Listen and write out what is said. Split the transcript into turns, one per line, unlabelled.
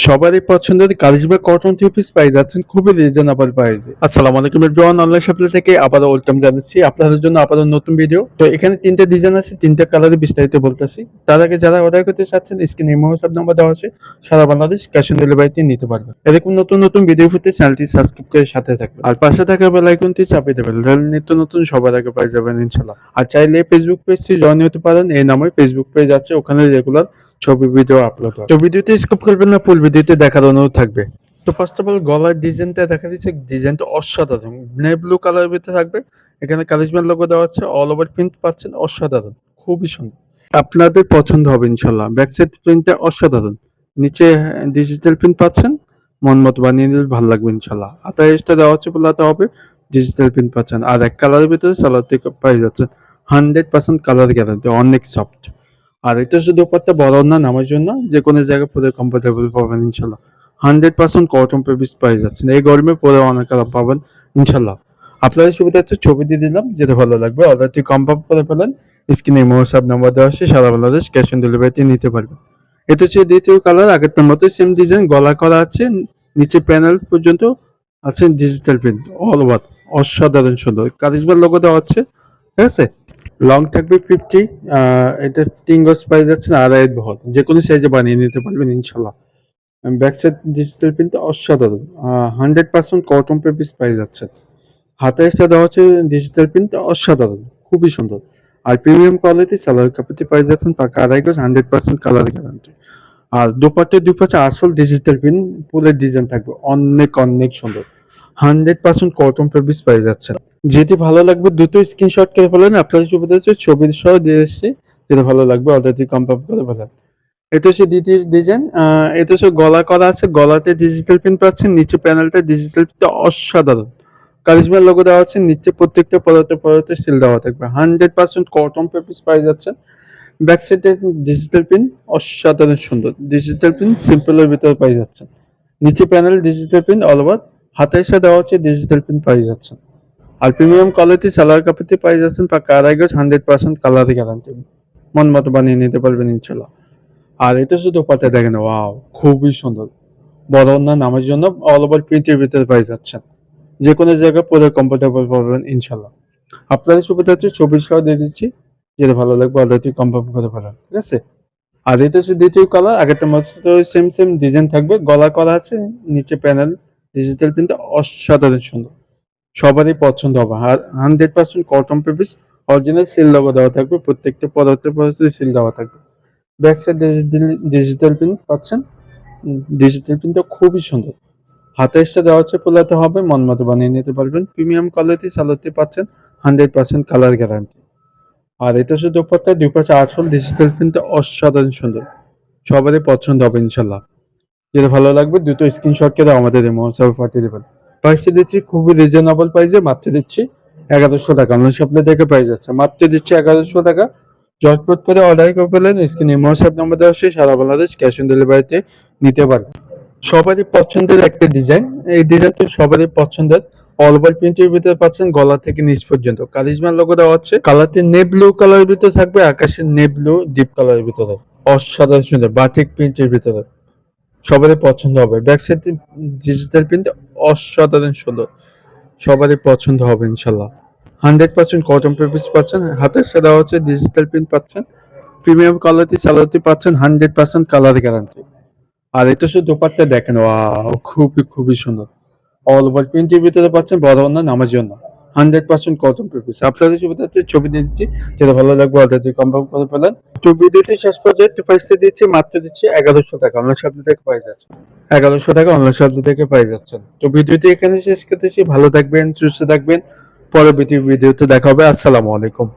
সবারই পছন্দের কারিশমা cotton three piece পেয়ে যাচ্ছেন খুবই রিজনেবল প্রাইসে। আসসালামু আলাইকুম এভরিওয়ান, অনলাইন শপ থেকে আবারও ওয়েলকাম জানাচ্ছি আপনাদের জন্য আবারও নতুন ভিডিও। তো এখানে তিনটে ডিজাইন আছে, তিনটে কালারে বিস্তারিত বলতেছি। তার আগে যারা অর্ডার করতে চাচ্ছেন স্ক্রিনে ইমো হোয়াটসঅ্যাপ নাম্বার দেওয়া আছে, সারা বাংলাদেশ ক্যাশ অন ডেলিভারিতে নিতে পারবেন। এরকম নতুন নতুন ভিডিও পেতে চ্যানেলটি সাবস্ক্রাইব করে সাথে থাকবেন, আর পাশে থাকা বেল আইকনটি চাপিয়ে দেবেন, তাহলে নিত্য নতুন সবার আগে পেয়ে যাবেন ইনশাআল্লাহ। আর চাইলে ফেসবুক পেজটি জয়েন হতে পারেন, এই নামে ফেসবুক পেজ আছে, ওখানে রেগুলার ছবি ভিডিও আপলোড হয়। তো ভিডিওতে স্কিপ করবেন না, ফুল ভিডিওতে দেখার অনুরোধ থাকবে। তো ফার্স্ট অফ অল গলার ডিজাইনটা দেখা দিচ্ছে, ডিজাইনটা অসাধারণ, নেভি ব্লু কালারের ভিতরে থাকবে। এখানে কারিশমার লোগো দেওয়া আছে, অল ওভার প্রিন্ট পাচ্ছেন, অসাধারণ, খুবই সুন্দর, আপনাদের পছন্দ হবে ইনশাল্লাহ। ব্যাক সাইড প্রিন্টটা অসাধারণ, নিচে ডিজিটাল প্রিন্ট পাচ্ছেন, মন মতো বানিয়ে নিলে ভালো লাগবে ইনশাল্লাহ। আতাইশটা দেওয়া হচ্ছে, বলাতে হবে ডিজিটাল প্রিন্ট পাচ্ছেন। আর এক কালারের ভিতরে সালোয়ার থেকে পেয়ে যাচ্ছেন 100% কালার গ্যারান্টি, অনেক সফট। আর এটা শুধু দোপাট্টা বড় না নামার জন্য, যে কোনো জায়গায় পরে কমফোর্টেবল পাবেন ইনশাল্লাহ। 100% কটন পেপিস পেয়ে যাচ্ছেন, এই গরমে পরে অনেক আরাম পাবেন ইনশাল্লাহ। আপনাদের সুবিধা হচ্ছে ছবি দিয়ে দিলাম, যেটা ভালো লাগবে অর্ডারটি কনফার্ম করে ফেলেন। স্ক্রিনে হোয়াটসঅ্যাপ নাম্বার দেওয়া আছে, সারা বাংলাদেশ ক্যাশ অন ডেলিভারিতে নিতে পারবেন। এটা হচ্ছে দ্বিতীয় কালার, আগেরটার মতো সেম ডিজাইন, গলা করা আছে, নিচে প্যানেল পর্যন্ত আছে ডিজিটাল প্রিন্ট অল ওভার, অসাধারণ সুন্দর। কারিশমার লোগো দেওয়া আছে, ঠিক আছে। লং থাকবে 50, এটা 3 গজ পাই যাচ্ছেন, আড়াই বহর, যে কোনো সাইজে বানিয়ে নিতে পারবেন ইনশাল্লাহ। ব্যাক সাইড ডিজিটাল প্রিন্ট অসাধারণ, 100% কটন পেপিস পাই যাচ্ছেন। হাতে এসে দেওয়া হচ্ছে ডিজিটাল প্রিন্ট, অসাধারণ, খুবই সুন্দর। আর প্রিমিয়াম কোয়ালিটি সালোয়ার কাপড়টি পাই যাচ্ছেন, পাকা আড়াই গজ, 100% কালার গ্যারান্টি। আর দুপাটে দুই পাশে আসল ডিজিটাল প্রিন্ট ফুলের ডিজাইন থাকবে, অনেক অনেক সুন্দর। 100% কটন ফেব্রিক্স পেয়ে যাচ্ছেন। যেটি ভালো লাগবে দ্রুত স্ক্রিনশট করে ফেলেন, আপনাদের সুবিধা হচ্ছে ছবির সহ দিয়ে এসেছি, যেটা ভালো লাগবে অর্ডারটি কনফার্ম করে ফেলেন। এটা হচ্ছে দ্বিতীয় ডিজাইন, এটা হচ্ছে গলা করা আছে, গলাতে ডিজিটাল প্রিন্ট পাচ্ছেন, নিচে প্যানেলটা ডিজিটাল প্রিন্ট অসাধারণ। কারিশমার লোগো দেওয়া আছে, নিচে প্রত্যেকটা পদার্থ পদার্থ সিল দেওয়া থাকবে। 100% কটন ফেব্রিক্স পেয়ে যাচ্ছেন। ব্যাক সাইডে ডিজিটাল প্রিন্ট অসাধারণ সুন্দর, ডিজিটাল প্রিন্ট সিম্পলের ভিতরে পাই যাচ্ছেন। নিচে panel digital print all over, হাতের সাথে দেওয়া হচ্ছে ডিজিটাল প্রিন্ট পাই যাচ্ছেন। আর প্রিমিয়াম কোয়ালিটি সালোয়ার কাপড়টি পাই যাচ্ছেন, পাকা আড়াই গজ, 100% কালার গ্যারান্টি, মন মতো বানিয়ে নিতে পারবেন ইনশাল্লাহ। আর এটা শুধু পাতে দেখেন, ওয়াও, খুবই সুন্দর, বড় না নামের জন্য অল ওভার প্রিন্টের ভিতরে পাই যাচ্ছেন, যে কোনো জায়গায় পরে কমফোর্টেবল পাবেন ইনশাল্লাহ। আপনাদের সুবিধা হচ্ছে ছবি সহ দিয়ে দিচ্ছি, যেটা ভালো লাগবে অর্ডারটি কনফার্ম করে ফেলেন, ঠিক আছে। আর এটা হচ্ছে দ্বিতীয় কালার, আগেরটা মতো সেম সেম ডিজাইন থাকবে, গলা করা আছে, নিচে প্যানেল ডিজিটাল প্রিন্ট অসাধারণ সুন্দর, সবারই পছন্দ হবে। 100% কটন পেপিস, অরিজিনাল সিল লোগো দেওয়া থাকবে, প্রত্যেকটা পদার্থের পদার্থে সিল দেওয়া থাকবে। ব্যাক সাইড ডিজিটাল প্রিন্ট পাচ্ছেন, ডিজিটাল প্রিন্টটা খুবই সুন্দর। হাতের সাথে দেওয়া হচ্ছে, পোলাতে হবে, মন মতো বানিয়ে নিতে পারবেন। প্রিমিয়াম কোয়ালিটি সালোয়ারটি পাচ্ছেন, 100% কালার গ্যারান্টি। আর এটা শুধু দোপাট্টা, দুই পাশে আঁচল ডিজিটাল প্রিন্টটা অসাধারণ সুন্দর, সবারই পছন্দ হবে ইনশাল্লাহ। যেটা ভালো লাগবে দ্রুত স্ক্রিনশট করে আমাদের হোয়াটসঅ্যাপে পাঠিয়ে দেবেন। প্রাইসটি দিচ্ছি খুবই রিজনেবল প্রাইসে, মাত্র দিচ্ছি 1100 টাকা। অনলাইন শপে থেকে প্রাইস যাচ্ছে মাত্র দিচ্ছি 1100 টাকা। ঝটপট করে অর্ডার করে ফেলেন, স্ক্রিনে হোয়াটসঅ্যাপ নাম্বার দেওয়া আছে, সারা বাংলাদেশ ক্যাশ অন ডেলিভারিতে নিতে পারবেন। সবারই পছন্দের একটা ডিজাইন, এই ডিজাইনটা সবারই পছন্দের। অল ওভার প্রিন্টের ভিতরে পাচ্ছেন, গলা থেকে নিচ পর্যন্ত কারিশমার লোগো দেওয়া আছে। কালারটি নেভি ব্লু কালারের ভিতরে থাকবে, আকাশের নেভি ব্লু ডিপ কালারের ভিতরে, অসাধারণ সুন্দর বাটিক প্রিন্টের ভিতরে, সবারই পছন্দ হবে। ব্যাক সাইড ডিজিটাল প্রিন্ট অসাধারণ সুন্দর, সবারই পছন্দ হবে ইনশাল্লাহ। 100% কটন পেপিস পাচ্ছেন, হাতের সাথে দেওয়া হচ্ছে ডিজিটাল প্রিন্ট পাচ্ছেন। প্রিমিয়াম কোয়ালিটি সালোয়ারটি পাচ্ছেন, 100% কালার গ্যারান্টি। আর এটা শুধু দোপাট্টা দেখেন, ওয়াও, খুবই খুবই সুন্দর। অল ওভার প্রিন্টের ভিতরে পাচ্ছেন, বড় না নামার জন্য 100% কটন পেপিস। আপনাদের সুবিধাতে ছবি দিয়ে দিচ্ছি, যেটা ভালো লাগবে অর্ডারটি কনফার্ম করে ফেলেন। তো ভিডিওটি শেষ পর্যায়ে প্রাইসটা দিচ্ছি, মাত্র দিচ্ছি 1100 টাকা। অনলাইন শপ থেকে পাই যাচ্ছে 1100 টাকা, অনলাইন শপ থেকে পাই যাচ্ছেন। তো ভিডিওটি এখানে শেষ করতেছি, ভালো থাকবেন, সুস্থ থাকবেন, পরবর্তী ভিডিওতে দেখা হবে। আসসালামু আলাইকুম।